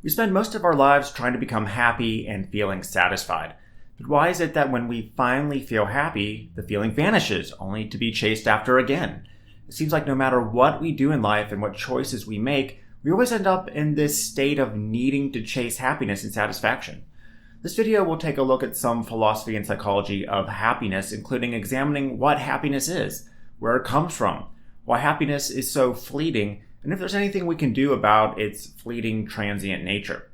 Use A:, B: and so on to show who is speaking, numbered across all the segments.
A: We spend most of our lives trying to become happy and feeling satisfied. But why is it that when we finally feel happy, the feeling vanishes, only to be chased after again? It seems like no matter what we do in life and what choices we make, we always end up in this state of needing to chase happiness and satisfaction. This video will take a look at some philosophy and psychology of happiness, including examining what happiness is, where it comes from, why happiness is so fleeting, and if there's anything we can do about its fleeting, transient nature.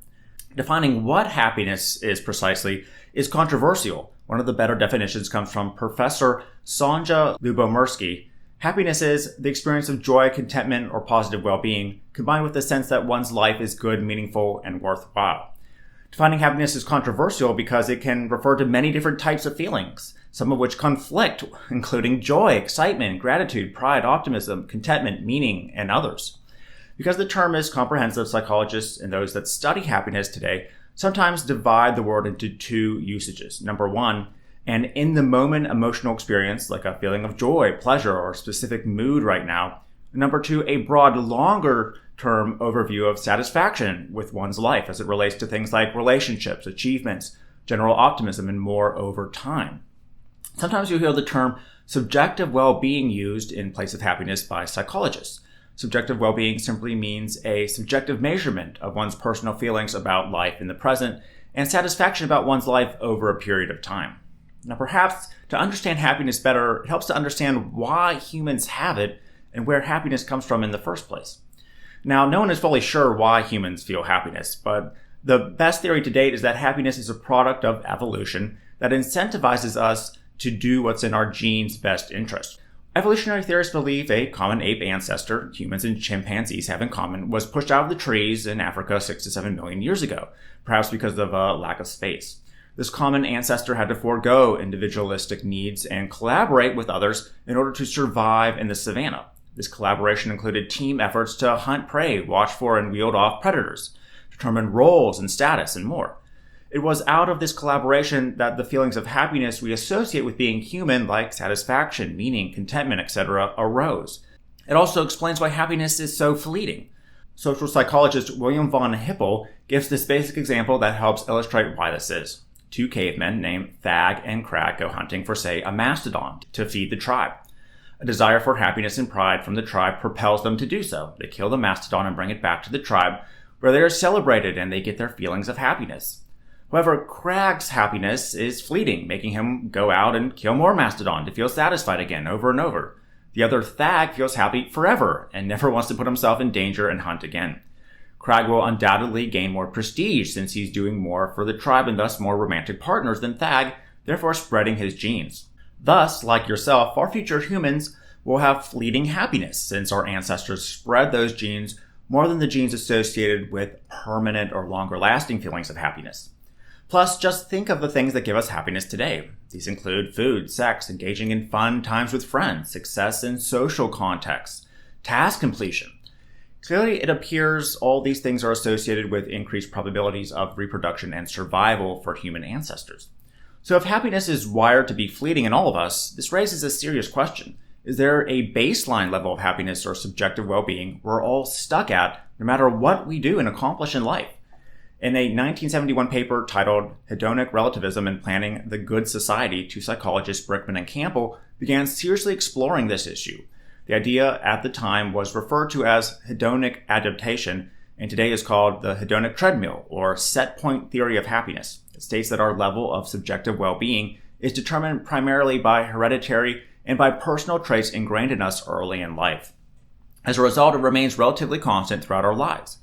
A: Defining what happiness is precisely is controversial. One of the better definitions comes from Professor Sonja Lyubomirsky. Happiness is the experience of joy, contentment, or positive well-being, combined with the sense that one's life is good, meaningful, and worthwhile. Defining happiness is controversial because it can refer to many different types of feelings, some of which conflict, including joy, excitement, gratitude, pride, optimism, contentment, meaning, and others. Because the term is comprehensive, psychologists and those that study happiness today sometimes divide the word into two usages. Number one, an in-the-moment emotional experience, like a feeling of joy, pleasure, or a specific mood right now. Number two, a broad, longer-term overview of satisfaction with one's life as it relates to things like relationships, achievements, general optimism, and more over time. Sometimes you hear the term subjective well-being used in place of happiness by psychologists. Subjective well-being simply means a subjective measurement of one's personal feelings about life in the present and satisfaction about one's life over a period of time. Now, perhaps to understand happiness better, it helps to understand why humans have it and where happiness comes from in the first place. Now, no one is fully sure why humans feel happiness, but the best theory to date is that happiness is a product of evolution that incentivizes us to do what's in our genes' best interest. Evolutionary theorists believe a common ape ancestor, humans and chimpanzees have in common, was pushed out of the trees in Africa 6 to 7 million years ago, perhaps because of a lack of space. This common ancestor had to forego individualistic needs and collaborate with others in order to survive in the savannah. This collaboration included team efforts to hunt prey, watch for and wield off predators, determine roles and status, and more. It was out of this collaboration that the feelings of happiness we associate with being human, like satisfaction, meaning, contentment, etc., arose. It also explains why happiness is so fleeting. Social psychologist William von Hippel gives this basic example that helps illustrate why this is. Two cavemen named Thag and Crag go hunting for, say, a mastodon to feed the tribe. A desire for happiness and pride from the tribe propels them to do so. They kill the mastodon and bring it back to the tribe, where they are celebrated and they get their feelings of happiness. However, Crag's happiness is fleeting, making him go out and kill more mastodon to feel satisfied again over and over. The other Thag feels happy forever and never wants to put himself in danger and hunt again. Crag will undoubtedly gain more prestige since he's doing more for the tribe and thus more romantic partners than Thag, therefore spreading his genes. Thus, like yourself, our future humans will have fleeting happiness since our ancestors spread those genes more than the genes associated with permanent or longer-lasting feelings of happiness. Plus, just think of the things that give us happiness today. These include food, sex, engaging in fun times with friends, success in social contexts, task completion. Clearly, it appears all these things are associated with increased probabilities of reproduction and survival for human ancestors. So if happiness is wired to be fleeting in all of us, this raises a serious question. Is there a baseline level of happiness or subjective well-being we're all stuck at no matter what we do and accomplish in life? In a 1971 paper titled Hedonic Relativism and Planning the Good Society, two psychologists Brickman and Campbell began seriously exploring this issue. The idea at the time was referred to as hedonic adaptation, and today is called the hedonic treadmill, or set point theory of happiness. It states that our level of subjective well-being is determined primarily by hereditary and by personal traits ingrained in us early in life. As a result, it remains relatively constant throughout our lives.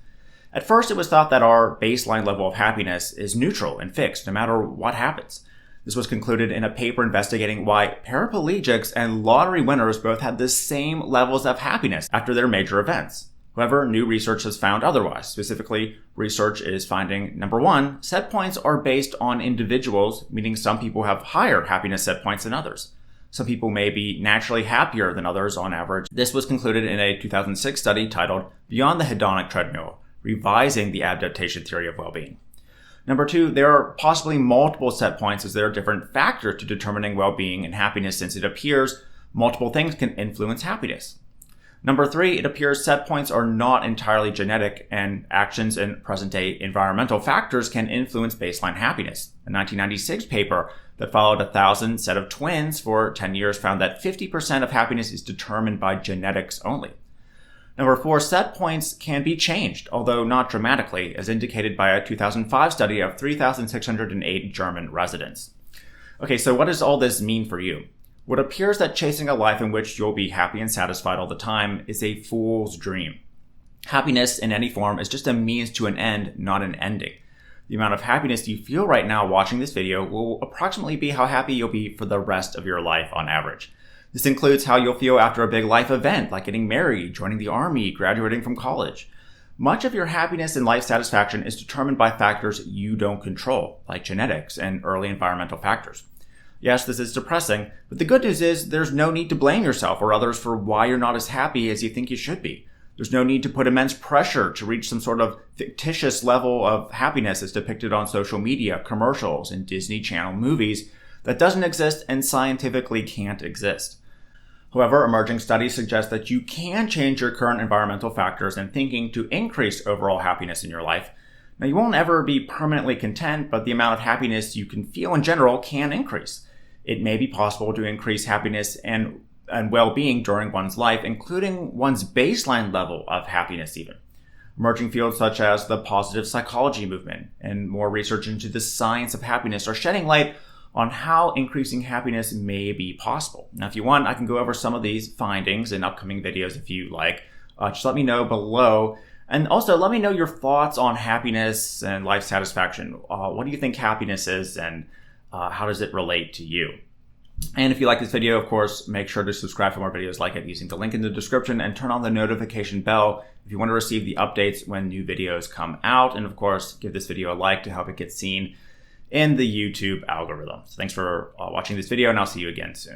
A: At first, it was thought that our baseline level of happiness is neutral and fixed no matter what happens. This was concluded in a paper investigating why paraplegics and lottery winners both had the same levels of happiness after their major events. However, new research has found otherwise. Specifically, research is finding, number one, set points are based on individuals, meaning some people have higher happiness set points than others. Some people may be naturally happier than others on average. This was concluded in a 2006 study titled Beyond the Hedonic Treadmill, Revising the Adaptation Theory of Well-Being. Number two, there are possibly multiple set points as there are different factors to determining well-being and happiness since it appears multiple things can influence happiness. Number 3, it appears set points are not entirely genetic, and actions and present-day environmental factors can influence baseline happiness. A 1996 paper that followed 1,000 set of twins for 10 years found that 50% of happiness is determined by genetics only. Number 4, set points can be changed, although not dramatically, as indicated by a 2005 study of 3,608 German residents. Okay, so what does all this mean for you? Well, it appears that chasing a life in which you'll be happy and satisfied all the time is a fool's dream. Happiness in any form is just a means to an end, not an ending. The amount of happiness you feel right now watching this video will approximately be how happy you'll be for the rest of your life on average. This includes how you'll feel after a big life event like getting married, joining the army, graduating from college. Much of your happiness and life satisfaction is determined by factors you don't control, like genetics and early environmental factors. Yes, this is depressing, but the good news is there's no need to blame yourself or others for why you're not as happy as you think you should be. There's no need to put immense pressure to reach some sort of fictitious level of happiness as depicted on social media, commercials, and Disney Channel movies that doesn't exist and scientifically can't exist. However, emerging studies suggest that you can change your current environmental factors and thinking to increase overall happiness in your life. Now, you won't ever be permanently content, but the amount of happiness you can feel in general can increase. It may be possible to increase happiness and well-being during one's life, including one's baseline level of happiness even. Emerging fields such as the positive psychology movement and more research into the science of happiness are shedding light on how increasing happiness may be possible. Now, if you want, I can go over some of these findings in upcoming videos if you like. Just let me know below. And also, let me know your thoughts on happiness and life satisfaction. What do you think happiness is, and how does it relate to you? And if you like this video, of course, make sure to subscribe for more videos like it using the link in the description, and turn on the notification bell if you want to receive the updates when new videos come out. And of course, give this video a like to help it get seen in the YouTube algorithm. So thanks for watching this video, and I'll see you again soon.